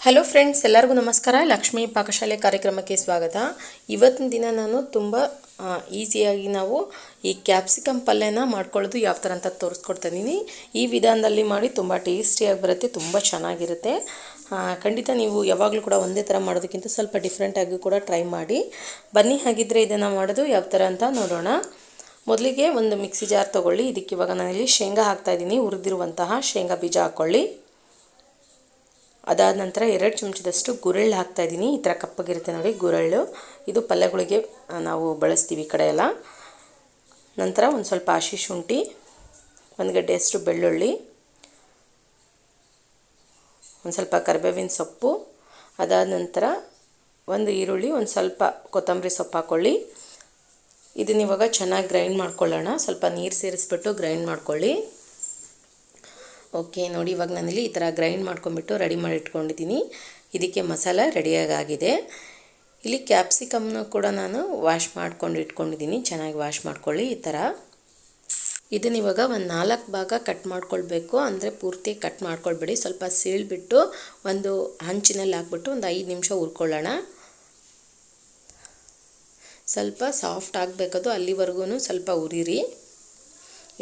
Hello friends, ಎಲ್ಲರಿಗೂ ನಮಸ್ಕಾರ. ಲಕ್ಷ್ಮೀ ಪಾಕಶಾಲೆ ಕಾರ್ಯಕ್ರಮಕ್ಕೆ ಸ್ವಾಗತ. ಇವತ್ತಿನ ದಿನ ನಾನು ತುಂಬ ಈಸಿಯಾಗಿ ನಾವು ಈ ಕ್ಯಾಪ್ಸಿಕಮ್ ಪಲ್ಯನ ಮಾಡ್ಕೊಳ್ಳೋದು ಯಾವ ಥರ ಅಂತ ತೋರಿಸ್ಕೊಡ್ತಾ ಇದ್ದೀನಿ. ಈ ವಿಧಾನದಲ್ಲಿ ಮಾಡಿ ತುಂಬ ಟೇಸ್ಟಿಯಾಗಿ ಬರುತ್ತೆ, ತುಂಬ ಚೆನ್ನಾಗಿರುತ್ತೆ. ಖಂಡಿತ ನೀವು ಯಾವಾಗಲೂ ಕೂಡ ಒಂದೇ ಥರ ಮಾಡೋದಕ್ಕಿಂತ ಸ್ವಲ್ಪ ಡಿಫ್ರೆಂಟಾಗಿ ಕೂಡ ಟ್ರೈ ಮಾಡಿ. ಬನ್ನಿ, ಹಾಗಿದ್ದರೆ ಇದನ್ನು ಮಾಡೋದು ಯಾವ ಥರ ಅಂತ ನೋಡೋಣ. ಮೊದಲಿಗೆ ಒಂದು ಮಿಕ್ಸಿ ಜಾರ್ ತೊಗೊಳ್ಳಿ. ಇದಕ್ಕೆ ಇವಾಗ ನಾನಿಲ್ಲಿ ಶೇಂಗಾ ಹಾಕ್ತಾಯಿದ್ದೀನಿ. ಹುರಿದಿರುವಂತಹ ಶೇಂಗಾ ಬೀಜ ಹಾಕ್ಕೊಳ್ಳಿ. ಅದಾದ ನಂತರ 2 ಚಮಚದಷ್ಟು ಗುರೆಳ್ಳು ಹಾಕ್ತಾಯಿದ್ದೀನಿ. ಈ ಥರ ಕಪ್ಪಗಿರುತ್ತೆ ನೋಡಿ ಗುರೆಳ್ಳು. ಇದು ಪಲ್ಯಗಳಿಗೆ ನಾವು ಬಳಸ್ತೀವಿ ಈ ಕಡೆ ಎಲ್ಲ. ನಂತರ ಒಂದು ಸ್ವಲ್ಪ ಹಸಿ ಶುಂಠಿ, 1 ಗಡ್ಡೆಯಷ್ಟು ಬೆಳ್ಳುಳ್ಳಿ, ಒಂದು ಸ್ವಲ್ಪ ಕರಿಬೇವಿನ ಸೊಪ್ಪು, ಅದಾದ ನಂತರ 1 ಈರುಳ್ಳಿ, ಒಂದು ಸ್ವಲ್ಪ ಕೊತ್ತಂಬರಿ ಸೊಪ್ಪು ಹಾಕ್ಕೊಳ್ಳಿ. ಇದನ್ನ ಇವಾಗ ಚೆನ್ನಾಗಿ ಗ್ರೈಂಡ್ ಮಾಡ್ಕೊಳ್ಳೋಣ. ಸ್ವಲ್ಪ ನೀರು ಸೇರಿಸ್ಬಿಟ್ಟು ಗ್ರೈಂಡ್ ಮಾಡ್ಕೊಳ್ಳಿ. ಓಕೆ ನೋಡಿ, ಇವಾಗ ನಾನಿಲ್ಲಿ ಈ ಥರ ಗ್ರೈಂಡ್ ಮಾಡ್ಕೊಂಬಿಟ್ಟು ರೆಡಿ ಮಾಡಿ ಇಟ್ಕೊಂಡಿದ್ದೀನಿ. ಇದಕ್ಕೆ ಮಸಾಲ ರೆಡಿಯಾಗಿದೆ. ಇಲ್ಲಿ ಕ್ಯಾಪ್ಸಿಕಮ್ನ ಕೂಡ ನಾನು ವಾಶ್ ಮಾಡ್ಕೊಂಡು ಇಟ್ಕೊಂಡಿದ್ದೀನಿ. ಚೆನ್ನಾಗಿ ವಾಶ್ ಮಾಡ್ಕೊಳ್ಳಿ. ಈ ಥರ ಇದನ್ನ ಇವಾಗ ಒಂದು 4 ಭಾಗ ಕಟ್ ಮಾಡ್ಕೊಳ್ಬೇಕು. ಅಂದರೆ ಪೂರ್ತಿ ಕಟ್ ಮಾಡ್ಕೊಳ್ಬೇಡಿ. ಸ್ವಲ್ಪ ಸೀಳ್ಬಿಟ್ಟು ಒಂದು ಹಂಚಿನಲ್ಲಿ ಹಾಕ್ಬಿಟ್ಟು ಒಂದು 5 ನಿಮಿಷ ಹುರ್ಕೊಳ್ಳೋಣ. ಸ್ವಲ್ಪ ಸಾಫ್ಟ್ ಆಗಬೇಕದು, ಅಲ್ಲಿವರೆಗೂ ಸ್ವಲ್ಪ ಉರಿರಿ.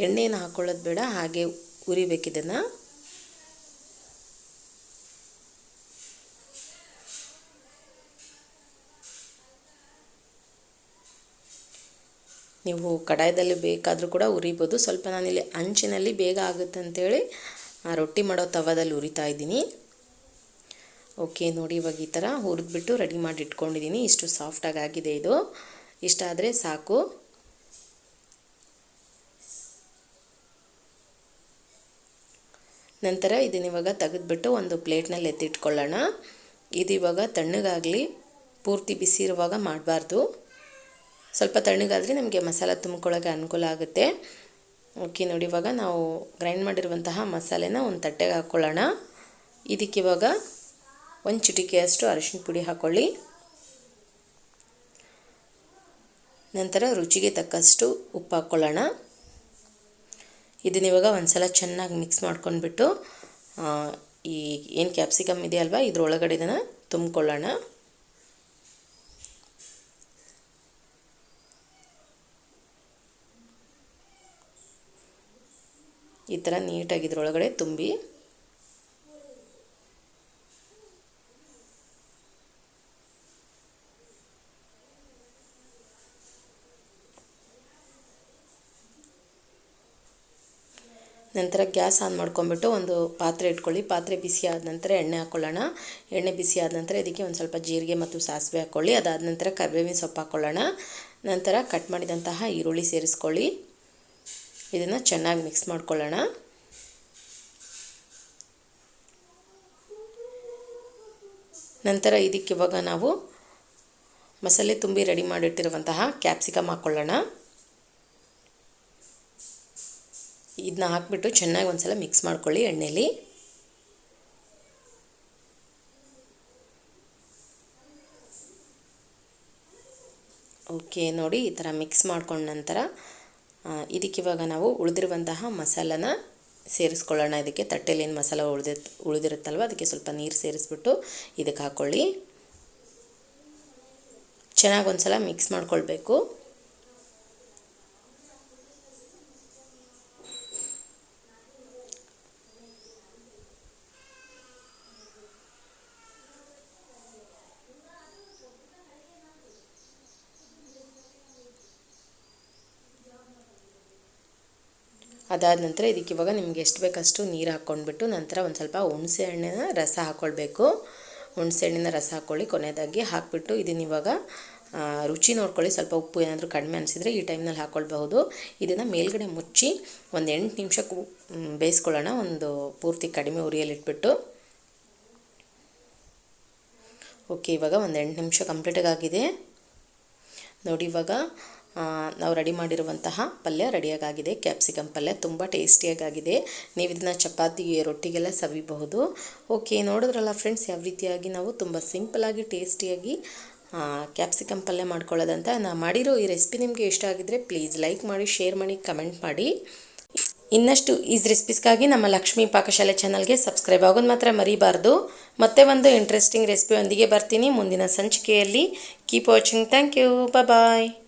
ಎಣ್ಣೆನ ಹಾಕ್ಕೊಳ್ಳೋದು ಬೇಡ, ಹಾಗೆ ಉರಿಬೇಕಿದನ್ನು. ನೀವು ಕಡಾಯದಲ್ಲಿ ಬೇಕಾದರೂ ಕೂಡ ಉರಿಬೋದು. ಸ್ವಲ್ಪ ನಾನಿಲ್ಲಿ ಹಂಚಿನಲ್ಲಿ ಬೇಗ ಆಗುತ್ತೆ ಅಂಥೇಳಿ ರೊಟ್ಟಿ ಮಾಡೋ ತವಾದಲ್ಲಿ ಉರಿತಾ ಇದ್ದೀನಿ. ಓಕೆ ನೋಡಿ, ಇವಾಗ ಈ ಥರ ಹುರಿದ್ಬಿಟ್ಟು ರೆಡಿ ಮಾಡಿ ಇಟ್ಕೊಂಡಿದ್ದೀನಿ. ಇಷ್ಟು ಸಾಫ್ಟಾಗಿ ಆಗಿದೆ. ಇದು ಇಷ್ಟ ಆದರೆ ಸಾಕು. ನಂತರ ಇದನ್ನ ಇವಾಗ ತೆಗೆದುಬಿಟ್ಟು ಒಂದು ಪ್ಲೇಟ್ನಲ್ಲಿ ಎತ್ತಿಟ್ಕೊಳ್ಳೋಣ. ಇದು ಇವಾಗ ತಣ್ಣಗಾಗಲಿ, ಪೂರ್ತಿ ಬಿಸಿ ಇರುವಾಗ ಮಾಡಬಾರ್ದು. ಸ್ವಲ್ಪ ತಣ್ಣಗಾದರೆ ನಮಗೆ ಮಸಾಲ ತುಂಬ್ಕೊಳ್ಳೋಕ್ಕೆ ಅನುಕೂಲ ಆಗುತ್ತೆ. ಓಕೆ ನೋಡಿ, ಇವಾಗ ನಾವು ಗ್ರೈಂಡ್ ಮಾಡಿರುವಂತಹ ಮಸಾಲೆನ ಒಂದು ತಟ್ಟೆಗೆ ಹಾಕ್ಕೊಳ್ಳೋಣ. ಇದಕ್ಕೆ ಇವಾಗ 1 ಚಿಟಿಕೆಯಷ್ಟು ಅರಿಶಿನ ಪುಡಿ ಹಾಕ್ಕೊಳ್ಳಿ. ನಂತರ ರುಚಿಗೆ ತಕ್ಕಷ್ಟು ಉಪ್ಪು ಹಾಕ್ಕೊಳ್ಳೋಣ. ಇದನ್ನ ಇವಾಗ ಒಂದು ಸಲ ಚೆನ್ನಾಗಿ ಮಿಕ್ಸ್ ಮಾಡ್ಕೊಂಡ್ಬಿಟ್ಟು ಈ ಏನು ಕ್ಯಾಪ್ಸಿಕಮ್ ಇದೆ ಅಲ್ವಾ, ಇದ್ರೊಳಗಡೆ ಇದನ್ನು ತುಂಬಿಕೊಳ್ಳೋಣ. ಈ ಥರ ನೀಟಾಗಿ ಇದ್ರೊಳಗಡೆ ತುಂಬಿ ನಂತರ ಗ್ಯಾಸ್ ಆನ್ ಮಾಡ್ಕೊಂಬಿಟ್ಟು ಒಂದು ಪಾತ್ರೆ ಇಟ್ಕೊಳ್ಳಿ. ಪಾತ್ರೆ ಬಿಸಿ ಆದ ನಂತರ ಎಣ್ಣೆ ಹಾಕ್ಕೊಳ್ಳೋಣ. ಎಣ್ಣೆ ಬಿಸಿ ಆದ ನಂತರ ಇದಕ್ಕೆ ಒಂದು ಸ್ವಲ್ಪ ಜೀರಿಗೆ ಮತ್ತು ಸಾಸಿವೆ ಹಾಕ್ಕೊಳ್ಳಿ. ಅದಾದ ನಂತರ ಕರಿಬೇವಿನ ಸೊಪ್ಪು ಹಾಕ್ಕೊಳ್ಳೋಣ. ನಂತರ ಕಟ್ ಮಾಡಿದಂತಹ ಈರುಳ್ಳಿ ಸೇರಿಸ್ಕೊಳ್ಳಿ. ಇದನ್ನು ಚೆನ್ನಾಗಿ ಮಿಕ್ಸ್ ಮಾಡ್ಕೊಳ್ಳೋಣ. ನಂತರ ಇದಕ್ಕೆ ಇವಾಗ ನಾವು ಮಸಾಲೆ ತುಂಬಿ ರೆಡಿ ಮಾಡಿಟ್ಟಿರುವಂತಹ ಕ್ಯಾಪ್ಸಿಕಮ್ ಹಾಕ್ಕೊಳ್ಳೋಣ. ಇದನ್ನ ಹಾಕಿಬಿಟ್ಟು ಚೆನ್ನಾಗಿ ಒಂದು ಸಲ ಮಿಕ್ಸ್ ಮಾಡ್ಕೊಳ್ಳಿ ಎಣ್ಣೆಯಲ್ಲಿ. ಓಕೆ ನೋಡಿ, ಈ ಥರ ಮಿಕ್ಸ್ ಮಾಡ್ಕೊಂಡ ನಂತರ ಇದಕ್ಕೆ ಇವಾಗ ನಾವು ಉಳಿದಿರುವಂತಹ ಮಸಾಲನ ಸೇರಿಸ್ಕೊಳ್ಳೋಣ. ಇದಕ್ಕೆ ತಟ್ಟೆಲಿ ಏನು ಮಸಾಲ ಉಳಿದಿರುತ್ತಲ್ವ, ಅದಕ್ಕೆ ಸ್ವಲ್ಪ ನೀರು ಸೇರಿಸ್ಬಿಟ್ಟು ಇದಕ್ಕೆ ಹಾಕ್ಕೊಳ್ಳಿ. ಚೆನ್ನಾಗಿ ಒಂದು ಸಲ ಮಿಕ್ಸ್ ಮಾಡ್ಕೊಳ್ಬೇಕು. ಅದಾದ ನಂತರ ಇದಕ್ಕೆ ಇವಾಗ ನಿಮ್ಗೆ ಎಷ್ಟು ಬೇಕಷ್ಟು ನೀರು ಹಾಕ್ಕೊಂಡ್ಬಿಟ್ಟು ನಂತರ ಒಂದು ಸ್ವಲ್ಪ ಹುಣಸೆ ಹಣ್ಣಿನ ರಸ ಹಾಕ್ಕೊಳ್ಬೇಕು. ಹುಣಸೆ ಹಣ್ಣಿನ ರಸ ಹಾಕ್ಕೊಳ್ಳಿ ಕೊನೆಯದಾಗಿ. ಹಾಕಿಬಿಟ್ಟು ಇದನ್ನ ಇವಾಗ ರುಚಿ ನೋಡ್ಕೊಳ್ಳಿ. ಸ್ವಲ್ಪ ಉಪ್ಪು ಏನಾದರೂ ಕಡಿಮೆ ಅನಿಸಿದರೆ ಈ ಟೈಮ್ನಲ್ಲಿ ಹಾಕ್ಕೊಳ್ಬಹುದು. ಇದನ್ನು ಮೇಲ್ಗಡೆ ಮುಚ್ಚಿ ಒಂದು 8 ನಿಮಿಷ ಬೇಯಿಸ್ಕೊಳ್ಳೋಣ. ಒಂದು ಪೂರ್ತಿ ಕಡಿಮೆ ಉರಿಯಲ್ಲಿಟ್ಬಿಟ್ಟು. ಓಕೆ, ಇವಾಗ ಒಂದು 8 ನಿಮಿಷ ಕಂಪ್ಲೀಟಾಗಿ ಆಗಿದೆ ನೋಡಿ. ಇವಾಗ ನಾವು ರೆಡಿ ಮಾಡಿರುವಂತಹ ಪಲ್ಯ ರೆಡಿಯಾಗಿದೆ. ಕ್ಯಾಪ್ಸಿಕಮ್ ಪಲ್ಯ ತುಂಬ ಟೇಸ್ಟಿಯಾಗಿದೆ. ನೀವು ಇದನ್ನು ಚಪಾತಿ ರೊಟ್ಟಿಗೆಲ್ಲ ಸವಿಬಹುದು. ಓಕೆ, ನೋಡಿದ್ರಲ್ಲ ಫ್ರೆಂಡ್ಸ್, ಯಾವ ರೀತಿಯಾಗಿ ನಾವು ತುಂಬ ಸಿಂಪಲಾಗಿ ಟೇಸ್ಟಿಯಾಗಿ ಕ್ಯಾಪ್ಸಿಕಮ್ ಪಲ್ಯ ಮಾಡ್ಕೊಳ್ಳೋದಂತ. ನಾನು ಮಾಡಿರೋ ಈ ರೆಸಿಪಿ ನಿಮಗೆ ಇಷ್ಟ ಆಗಿದ್ದರೆ ಪ್ಲೀಸ್ ಲೈಕ್ ಮಾಡಿ, ಶೇರ್ ಮಾಡಿ, ಕಮೆಂಟ್ ಮಾಡಿ. ಇನ್ನಷ್ಟು ಈಸ್ ರೆಸಿಪೀಸ್ಗಾಗಿ ನಮ್ಮ ಲಕ್ಷ್ಮೀ ಪಾಕಶಾಲೆ ಚಾನಲ್ಗೆ ಸಬ್ಸ್ಕ್ರೈಬ್ ಆಗೋದು ಮಾತ್ರ ಮರಿಬಾರ್ದು. ಮತ್ತೆ ಒಂದು ಇಂಟ್ರೆಸ್ಟಿಂಗ್ ರೆಸಿಪಿಯೊಂದಿಗೆ ಬರ್ತೀನಿ ಮುಂದಿನ ಸಂಚಿಕೆಯಲ್ಲಿ. Keep watching. Thank you. Bye.